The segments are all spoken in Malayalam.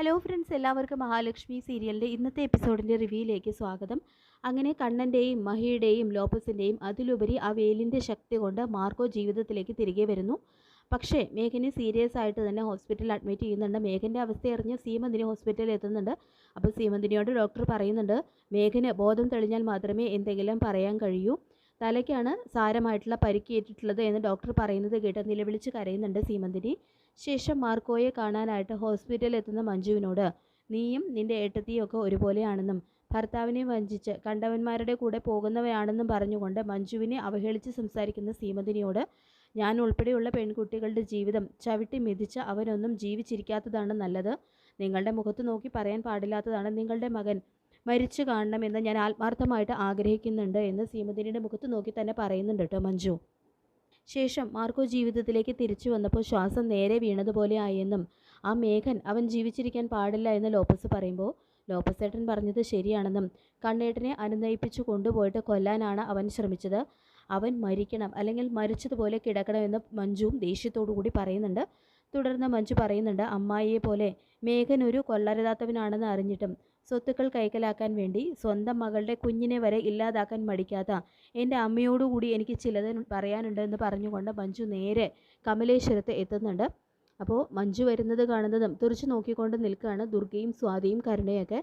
ഹലോ ഫ്രണ്ട്സ്, എല്ലാവർക്കും മഹാലക്ഷ്മി സീരിയലിൻ്റെ ഇന്നത്തെ എപ്പിസോഡിൻ്റെ റിവ്യൂയിലേക്ക് സ്വാഗതം. അങ്ങനെ കണ്ണൻ്റെയും മഹിയുടെയും ലോപ്പസിൻ്റെയും അതിലുപരി ആ വെയിലിൻ്റെ ശക്തി കൊണ്ട് മാർക്കോ ജീവിതത്തിലേക്ക് തിരികെ വരുന്നു. പക്ഷേ മേഘനെ സീരിയസ് ആയിട്ട് തന്നെ ഹോസ്പിറ്റലിൽ അഡ്മിറ്റ് ചെയ്യുന്നുണ്ട്. മേഘൻ്റെ അവസ്ഥ അറിഞ്ഞ് സീമന്തിനി ഹോസ്പിറ്റലിൽ എത്തുന്നുണ്ട്. അപ്പോൾ സീമന്തിനിയോട് ഡോക്ടർ പറയുന്നുണ്ട്, മേഘന് ബോധം തെളിഞ്ഞാൽ മാത്രമേ എന്തെങ്കിലും പറയാൻ കഴിയൂ. തലയ്ക്കാണ് സാരമായിട്ടുള്ള പരിക്കേറ്റിട്ടുള്ളത് എന്ന് ഡോക്ടർ പറയുന്നത് കേട്ട് നിലവിളിച്ച് കരയുന്നുണ്ട് സീമന്തിനി. ശേഷം മാർക്കോയെ കാണാനായിട്ട് ഹോസ്പിറ്റലിൽ എത്തുന്ന മഞ്ജുവിനോട്, നീയും നിന്റെ ഏട്ടത്തിയും ഒക്കെ ഒരുപോലെയാണെന്നും ഭർത്താവിനെ വഞ്ചിച്ച് കണ്ടവന്മാരുടെ കൂടെ പോകുന്നവയാണെന്നും പറഞ്ഞുകൊണ്ട് മഞ്ജുവിനെ അവഹേളിച്ച് സംസാരിക്കുന്ന സീമന്തിനിയോട്, ഞാൻ ഉൾപ്പെടെയുള്ള പെൺകുട്ടികളുടെ ജീവിതം ചവിട്ടി മെതിച്ച് അവനൊന്നും ജീവിച്ചിരിക്കാത്തതാണ് നല്ലത്. നിങ്ങളുടെ മുഖത്ത് നോക്കി പറയാൻ പാടില്ലാത്തതാണ് നിങ്ങളുടെ മകൻ മരിച്ചു കാണണമെന്ന് ഞാൻ ആത്മാർത്ഥമായിട്ട് ആഗ്രഹിക്കുന്നുണ്ട് എന്ന് സീമന്തിനിയുടെ മുഖത്ത് നോക്കി തന്നെ പറയുന്നുണ്ട് കേട്ടോ മഞ്ജു. ശേഷം മാർക്കോ ജീവിതത്തിലേക്ക് തിരിച്ചു വന്നപ്പോൾ ശ്വാസം നേരെ വീണതുപോലെ ആയെന്നും ആ മേഘൻ അവൻ ജീവിച്ചിരിക്കാൻ പാടില്ല എന്ന് ലോപ്പസ് പറയുമ്പോൾ ലോപ്പസ് ഏട്ടൻ പറഞ്ഞത് ശരിയാണെന്നും കണ്ണേട്ടനെ അനുനയിപ്പിച്ചു കൊണ്ടുപോയിട്ട് കൊല്ലാനാണ് അവൻ ശ്രമിച്ചത്. അവൻ മരിക്കണം, അല്ലെങ്കിൽ മരിച്ചതുപോലെ കിടക്കണമെന്ന് മഞ്ജുവും ദേഷ്യത്തോടു കൂടി പറയുന്നുണ്ട്. തുടർന്ന് മഞ്ജു പറയുന്നുണ്ട്, അമ്മായിയെ പോലെ മേഘൻ ഒരു കൊള്ളരുതാത്തവനാണെന്ന് അറിഞ്ഞിട്ടും സ്വത്തുക്കൾ കൈക്കലാക്കാൻ വേണ്ടി സ്വന്തം മകളുടെ കുഞ്ഞിനെ വരെ ഇല്ലാതാക്കാൻ മടിക്കാത്ത എൻ്റെ അമ്മയോടുകൂടി എനിക്ക് ചിലത് പറയാനുണ്ട് എന്ന് പറഞ്ഞുകൊണ്ട് മഞ്ജു നേരെ കമലേശ്വരത്ത് എത്തുന്നുണ്ട്. അപ്പോൾ മഞ്ജു വരുന്നത് കാണുന്നതും തുറച്ചു നോക്കിക്കൊണ്ട് നിൽക്കുകയാണ് ദുർഗയും സ്വാതിയും കരുണയൊക്കെ.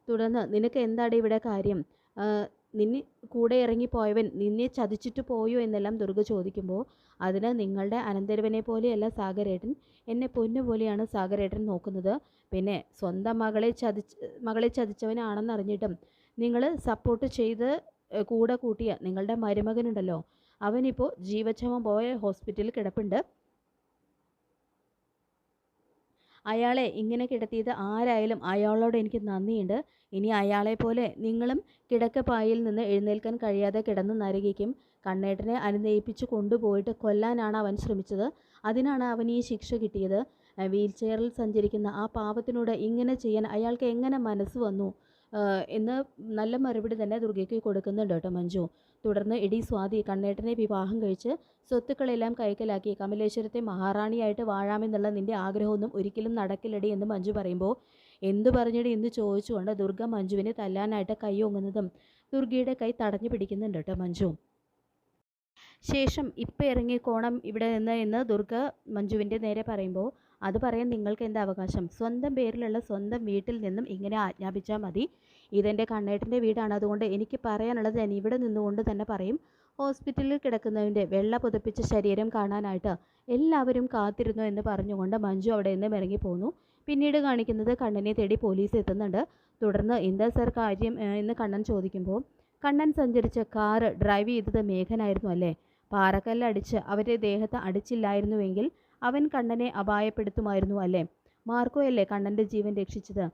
തുടർന്ന്, നിനക്ക് എന്താണ് ഇവിടെ കാര്യം? നിന്നെ കൂടെ ഇറങ്ങിപ്പോയവൻ നിന്നെ ചതിച്ചിട്ട് പോയോ എന്നെല്ലാം ദുർഗ ചോദിക്കുമ്പോൾ, അതിന് നിങ്ങളുടെ അനന്തരവനെ പോലെയല്ല സാഗരേട്ടൻ, എന്നെ പൊന്നുപോലെയാണ് സാഗരേട്ടൻ നോക്കുന്നത്. പിന്നെ സ്വന്തം മകളെ ചതിച്ചവനാണെന്നറിഞ്ഞിട്ടും നിങ്ങൾ സപ്പോർട്ട് ചെയ്ത് കൂടെ കൂട്ടിയ നിങ്ങളുടെ മരുമകനുണ്ടല്ലോ, അവനിപ്പോൾ ജീവച്ഛവം പോയ ഹോസ്പിറ്റലിൽ കിടപ്പുണ്ട്. അയാളെ ഇങ്ങനെ കിടത്തിയത് ആരായാലും അയാളോട് എനിക്ക് നന്ദിയുണ്ട്. ഇനി അയാളെപ്പോലെ നിങ്ങളും കിടക്കപ്പായിൽ നിന്ന് എഴുന്നേൽക്കാൻ കഴിയാതെ കിടന്ന് നരകിക്കും. കണ്ണേട്ടനെ അനുനയിപ്പിച്ച് കൊണ്ടുപോയിട്ട് കൊല്ലാനാണ് അവൻ ശ്രമിച്ചത്. അതിനാണ് അവൻ ഈ ശിക്ഷ കിട്ടിയത്. വീൽ ചെയറിൽ സഞ്ചരിക്കുന്ന ആ പാവത്തിനോട് ഇങ്ങനെ ചെയ്യാൻ അയാൾക്ക് എങ്ങനെ മനസ്സ് വന്നു എന്ന് നല്ല മറുപടി തന്നെ ദുർഗയ്ക്ക് കൊടുക്കുന്നുണ്ട് കേട്ടോ മഞ്ജു. തുടർന്ന്, എടി സ്വാതി, കണ്ണേട്ടനെ വിവാഹം കഴിച്ച് സ്വത്തുക്കളെല്ലാം കൈക്കലാക്കി കമലേശ്വരത്തെ മഹാറാണിയായിട്ട് വാഴാമെന്നുള്ള നിൻ്റെ ആഗ്രഹമൊന്നും ഒരിക്കലും നടക്കില്ലടി എന്ന് മഞ്ജു പറയുമ്പോൾ, എന്തു പറഞ്ഞിടി എന്ന് ചോദിച്ചുകൊണ്ട് ദുർഗ മഞ്ജുവിനെ തല്ലാനായിട്ട് കൈ ഓങ്ങുന്നതും ദുർഗയുടെ കൈ തടഞ്ഞു പിടിക്കുന്നുണ്ട് കേട്ടോ മഞ്ജു. ശേഷം ഇപ്പം ഇറങ്ങിക്കോണം ഇവിടെ നിന്ന് എന്ന് ദുർഗ മഞ്ജുവിൻ്റെ നേരെ പറയുമ്പോൾ, അത് പറയാൻ നിങ്ങൾക്ക് എന്താ അവകാശം? സ്വന്തം പേരിലുള്ള സ്വന്തം വീട്ടിൽ നിന്നും ഇങ്ങനെ ആജ്ഞാപിച്ചാൽ മതി. ഇതെൻ്റെ കണ്ണേട്ടൻ്റെ വീടാണ്, അതുകൊണ്ട് എനിക്ക് പറയാനുള്ളത് ഞാൻ ഇവിടെ നിന്നുകൊണ്ട് തന്നെ പറയും. ഹോസ്പിറ്റലിൽ കിടക്കുന്നവൻ്റെ വെള്ള പുതപ്പിച്ച ശരീരം കാണാനായിട്ട് എല്ലാവരും കാത്തിരുന്നു എന്ന് പറഞ്ഞുകൊണ്ട് മഞ്ജു അവിടെ നിന്ന് ഇറങ്ങിപ്പോന്നു. പിന്നീട് കാണിക്കുന്നത് കണ്ണനെ തേടി പോലീസ് എത്തുന്നുണ്ട്. തുടർന്ന്, എന്താ സർ കാര്യം എന്ന് കണ്ണൻ ചോദിക്കുമ്പോൾ, കണ്ണൻ സഞ്ചരിച്ച കാറ് ഡ്രൈവ് ചെയ്തത് മേഘനായിരുന്നു അല്ലേ? പാറക്കല്ലടിച്ച് അവരുടെ ദേഹത്ത് അടിച്ചില്ലായിരുന്നുവെങ്കിൽ അവൻ കണ്ണനെ അപായപ്പെടുത്തുമായിരുന്നു അല്ലേ? മാർക്കോയല്ലേ കണ്ണൻ്റെ ജീവൻ രക്ഷിച്ചത്?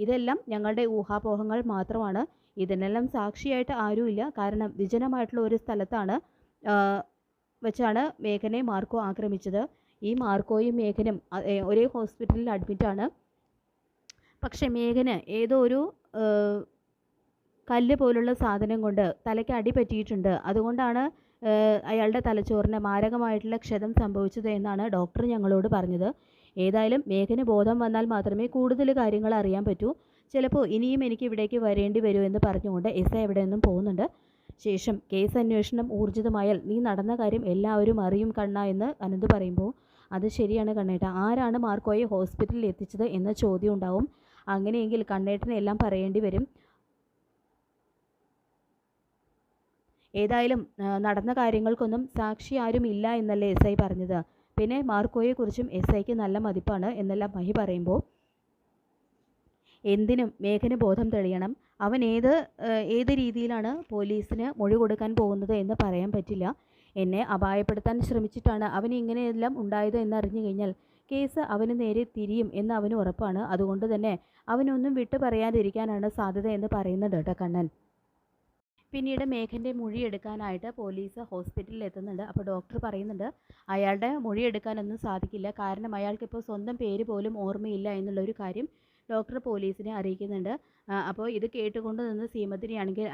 ഇതെല്ലാം ഞങ്ങളുടെ ഊഹാപോഹങ്ങൾ മാത്രമാണ്. ഇതിനെല്ലാം സാക്ഷിയായിട്ട് ആരുമില്ല. കാരണം വിജനമായിട്ടുള്ള ഒരു സ്ഥലത്താണ് വെച്ചാണ് മേഘനെ മാർക്കോ ആക്രമിച്ചത്. ഈ മാർക്കോയും മേഘനും ഒരേ ഹോസ്പിറ്റലിൽ അഡ്മിറ്റാണ്. പക്ഷേ മേഘന് ഏതോ ഒരു കല്ല് പോലുള്ള സാധനം കൊണ്ട് തലയ്ക്ക് അടി പറ്റിയിട്ടുണ്ട്. അതുകൊണ്ടാണ് അയാളുടെ തലച്ചോറിന് മാരകമായിട്ടുള്ള ക്ഷതം സംഭവിച്ചത് എന്നാണ് ഡോക്ടർ ഞങ്ങളോട് പറഞ്ഞത്. ഏതായാലും മേഘന് ബോധം വന്നാൽ മാത്രമേ കൂടുതൽ കാര്യങ്ങൾ അറിയാൻ പറ്റൂ. ചിലപ്പോൾ ഇനിയും എനിക്ക് ഇവിടേക്ക് വരേണ്ടി വരൂ എന്ന് പറഞ്ഞുകൊണ്ട് എസ്ഐ എവിടെ നിന്നും പോകുന്നുണ്ട്. ശേഷം, കേസ് അന്വേഷണം ഊർജിതമായാൽ നീ നടന്ന കാര്യം എല്ലാവരും അറിയും കണ്ണ എന്ന് അനന്ത് പറയുമ്പോൾ, അത് ശരിയാണ് കണ്ണേട്ട, ആരാണ് മാർക്കോയെ ഹോസ്പിറ്റലിൽ എത്തിച്ചത് എന്ന ചോദ്യം ഉണ്ടാവും. അങ്ങനെയെങ്കിൽ കണ്ണേട്ടനെല്ലാം പറയേണ്ടി വരും. ഏതായാലും നടന്ന കാര്യങ്ങൾക്കൊന്നും സാക്ഷി ആരും ഇല്ല എന്നല്ലേ എസ് ഐ പറഞ്ഞത്. പിന്നെ മാർക്കോയെക്കുറിച്ചും എസ് ഐക്ക് നല്ല മതിപ്പാണ് എന്നെല്ലാം മഹി പറയുമ്പോൾ, എന്തിനും മേഘന് ബോധം തെളിയണം. അവൻ ഏത് രീതിയിലാണ് പോലീസിന് മൊഴി കൊടുക്കാൻ പോകുന്നത് എന്ന് പറയാൻ പറ്റില്ല. എന്നെ അപായപ്പെടുത്താൻ ശ്രമിച്ചിട്ടാണ് അവന് ഇങ്ങനെയെല്ലാം ഉണ്ടായത് എന്നറിഞ്ഞു കഴിഞ്ഞാൽ കേസ് അവന് നേരെ തിരിയും എന്ന് അവന് ഉറപ്പാണ്. അതുകൊണ്ട് തന്നെ അവനൊന്നും വിട്ടു പറയാതിരിക്കാനാണ് സാധ്യത എന്ന് പറയുന്നുണ്ട് കേട്ടോ കണ്ണൻ. പിന്നീട് മേഘൻ്റെ മൊഴി എടുക്കാനായിട്ട് പോലീസ് ഹോസ്പിറ്റലിൽ എത്തുന്നുണ്ട്. അപ്പോൾ ഡോക്ടർ പറയുന്നുണ്ട്, അയാളുടെ മൊഴി എടുക്കാനൊന്നും സാധിക്കില്ല. കാരണം അയാൾക്കിപ്പോൾ സ്വന്തം പേര് പോലും ഓർമ്മയില്ല എന്നുള്ളൊരു കാര്യം ഡോക്ടർ പോലീസിനെ അറിയിക്കുന്നുണ്ട്. അപ്പോൾ ഇത് കേട്ടുകൊണ്ട് നിന്ന് സീമന്തിനിയാണെങ്കിൽ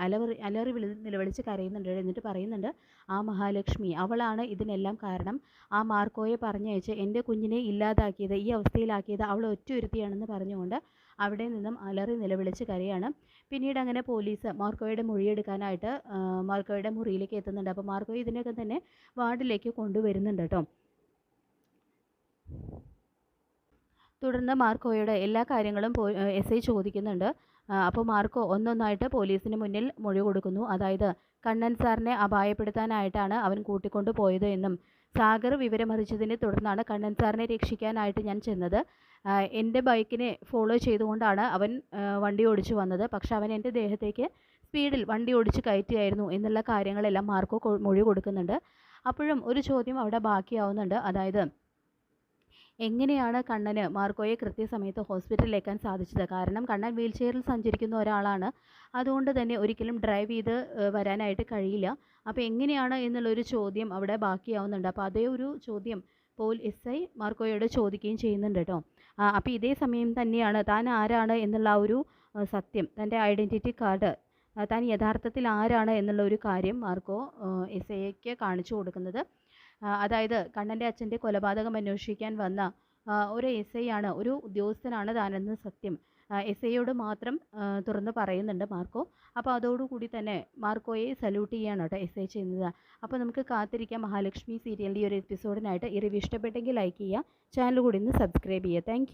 അലറി നിലവിളിച്ച് കരയുന്നുണ്ട്. എന്നിട്ട് പറയുന്നുണ്ട്, ആ മഹാലക്ഷ്മി അവളാണ് ഇതിനെല്ലാം കാരണം. ആ മാർക്കോയെ പറഞ്ഞയച്ച് എൻ്റെ കുഞ്ഞിനെ ഇല്ലാതാക്കിയത്, ഈ അവസ്ഥയിലാക്കിയത് അവൾ ഒറ്റൊരുത്തിയാണെന്ന് പറഞ്ഞുകൊണ്ട് അവിടെ നിന്നും അലറി നിലവിളിച്ച് കരയാണ്. പിന്നീട് അങ്ങനെ പോലീസ് മാർക്കോയുടെ മൊഴിയെടുക്കാനായിട്ട് മാർക്കോയുടെ മുറിയിലേക്ക് എത്തുന്നുണ്ട്. അപ്പോൾ മാർക്കോ ഇതിനൊക്കെ തന്നെ വാർഡിലേക്ക് കൊണ്ടുവരുന്നുണ്ട് കേട്ടോ. തുടർന്ന് മാർക്കോയുടെ എല്ലാ കാര്യങ്ങളും എസ് ഐ ചോദിക്കുന്നുണ്ട്. അപ്പോൾ മാർക്കോ ഒന്നൊന്നായിട്ട് പോലീസിന് മുന്നിൽ മൊഴി കൊടുക്കുന്നു. അതായത് കണ്ണൻ സാറിനെ അപായപ്പെടുത്താനായിട്ടാണ് അവൻ കൂട്ടിക്കൊണ്ടു പോയത് എന്നും സാഗർ വിവരമറിച്ചതിനെ തുടർന്നാണ് കണ്ണൻ സാറിനെ രക്ഷിക്കാനായിട്ട് ഞാൻ ചെന്നത്. എൻ്റെ ബൈക്കിനെ ഫോളോ ചെയ്തുകൊണ്ടാണ് അവൻ വണ്ടി ഓടിച്ചു വന്നത്. പക്ഷെ അവൻ എൻ്റെ ദേഹത്തേക്ക് സ്പീഡിൽ വണ്ടി ഓടിച്ച് കയറ്റുകയായിരുന്നു എന്നുള്ള കാര്യങ്ങളെല്ലാം മാർക്കോ മൊഴി കൊടുക്കുന്നുണ്ട്. അപ്പോഴും ഒരു ചോദ്യം അവിടെ ബാക്കിയാവുന്നുണ്ട്. അതായത് എങ്ങനെയാണ് കണ്ണന് മാർക്കോയെ കൃത്യസമയത്ത് ഹോസ്പിറ്റലിലേക്കാൻ സാധിച്ചത്? കാരണം കണ്ണൻ വീൽ ചെയറിൽ സഞ്ചരിക്കുന്ന ഒരാളാണ്. അതുകൊണ്ട് തന്നെ ഒരിക്കലും ഡ്രൈവ് ചെയ്ത് വരാനായിട്ട് കഴിയില്ല. അപ്പോൾ എങ്ങനെയാണ് എന്നുള്ളൊരു ചോദ്യം അവിടെ ബാക്കിയാവുന്നുണ്ട്. അപ്പോൾ അതേ ഒരു ചോദ്യം എസ് ഐ മാർക്കോയോട് ചോദിക്കുകയും ചെയ്യുന്നുണ്ട് കേട്ടോ. അപ്പോൾ ഇതേ സമയം തന്നെയാണ് താൻ ആരാണ് എന്നുള്ള ആ ഒരു സത്യം, തൻ്റെ ഐഡൻറ്റിറ്റി കാർഡ്, താൻ യഥാർത്ഥത്തിൽ ആരാണ് എന്നുള്ള ഒരു കാര്യം മാർക്കോ എസ് ഐക്ക് കാണിച്ചു കൊടുക്കുന്നത്. അതായത് കണ്ണൻ്റെ അച്ഛൻ്റെ കൊലപാതകം അന്വേഷിക്കാൻ വന്ന ഒരു എസ് ഐ ആണ്, ഒരു ഉദ്യോഗസ്ഥനാണ് താനെന്ന് സത്യം എസ് ഐയോട് മാത്രം തുറന്ന് പറയുന്നുണ്ട് മാർക്കോ. അപ്പോൾ അതോടുകൂടി തന്നെ മാർക്കോയെ സല്യൂട്ട് ചെയ്യാണ് കേട്ടോ എസ് ഐ ചെയ്യുന്നത്. അപ്പോൾ നമുക്ക് കാത്തിരിക്കാം മഹാലക്ഷ്മി സീരിയലിൻ്റെ ഈ ഒരു എപ്പിസോഡിനായിട്ട്. ഈ റിവ്യൂ ഇഷ്ടപ്പെട്ടെങ്കിൽ ലൈക്ക് ചെയ്യുക, ചാനൽ കൂടി ഒന്ന് സബ്സ്ക്രൈബ് ചെയ്യുക. താങ്ക്